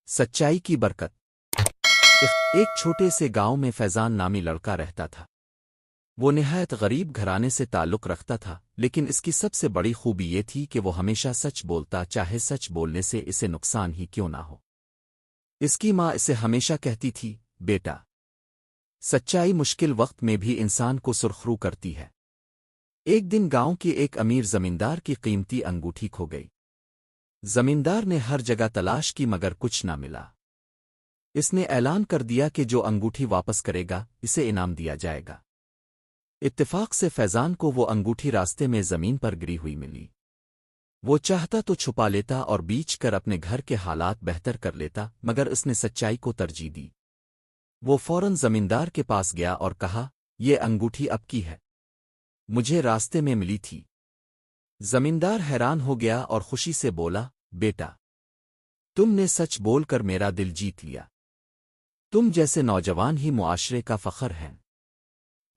سچائی کی برکت۔ ایک چھوٹے سے گاؤں میں فیضان نامی لڑکا رہتا تھا۔ وہ نہایت غریب گھرانے سے تعلق رکھتا تھا، لیکن اس کی سب سے بڑی خوبی یہ تھی کہ وہ ہمیشہ سچ بولتا، چاہے سچ بولنے سے اسے نقصان ہی کیوں نہ ہو۔ اس کی ماں اسے ہمیشہ کہتی تھی، بیٹا، سچائی مشکل وقت میں بھی انسان کو سرخرو کرتی ہے۔ ایک دن گاؤں کی ایک امیر زمیندار کی قیمتی انگوٹھی کھو گئی۔ زمیندار نے ہر جگہ تلاش کی مگر کچھ نہ ملا۔ اس نے اعلان کر دیا کہ جو انگوٹھی واپس کرے گا اسے انعام دیا جائے گا۔ اتفاق سے فیضان کو وہ انگوٹھی راستے میں زمین پر گری ہوئی ملی۔ وہ چاہتا تو چھپا لیتا اور بیچ کر اپنے گھر کے حالات بہتر کر لیتا، مگر اس نے سچائی کو ترجیح دی۔ وہ فوراً زمیندار کے پاس گیا اور کہا، یہ انگوٹھی اب کی ہے، مجھے راستے میں ملی تھی۔ زمیندار حیران ہو گیا اور خوشی سے بولا، بیٹا، تم نے سچ بول کر میرا دل جیت لیا۔ تم جیسے نوجوان ہی معاشرے کا فخر ہیں۔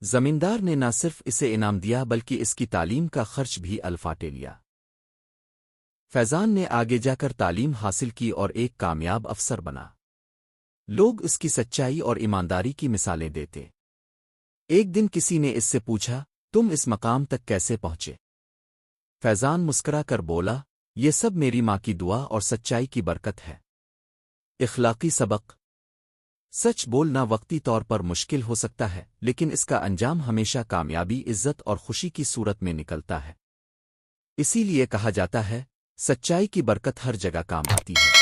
زمیندار نے نہ صرف اسے انعام دیا بلکہ اس کی تعلیم کا خرچ بھی الفاٹے لیا۔ فیضان نے آگے جا کر تعلیم حاصل کی اور ایک کامیاب افسر بنا۔ لوگ اس کی سچائی اور ایمانداری کی مثالیں دیتے۔ ایک دن کسی نے اس سے پوچھا، تم اس مقام تک کیسے پہنچے؟ فیضان مسکرا کر بولا، یہ سب میری ماں کی دعا اور سچائی کی برکت ہے۔ اخلاقی سبق۔ سچ بولنا وقتی طور پر مشکل ہو سکتا ہے، لیکن اس کا انجام ہمیشہ کامیابی، عزت اور خوشی کی صورت میں نکلتا ہے۔ اسی لیے کہا جاتا ہے، سچائی کی برکت ہر جگہ کام آتی ہے۔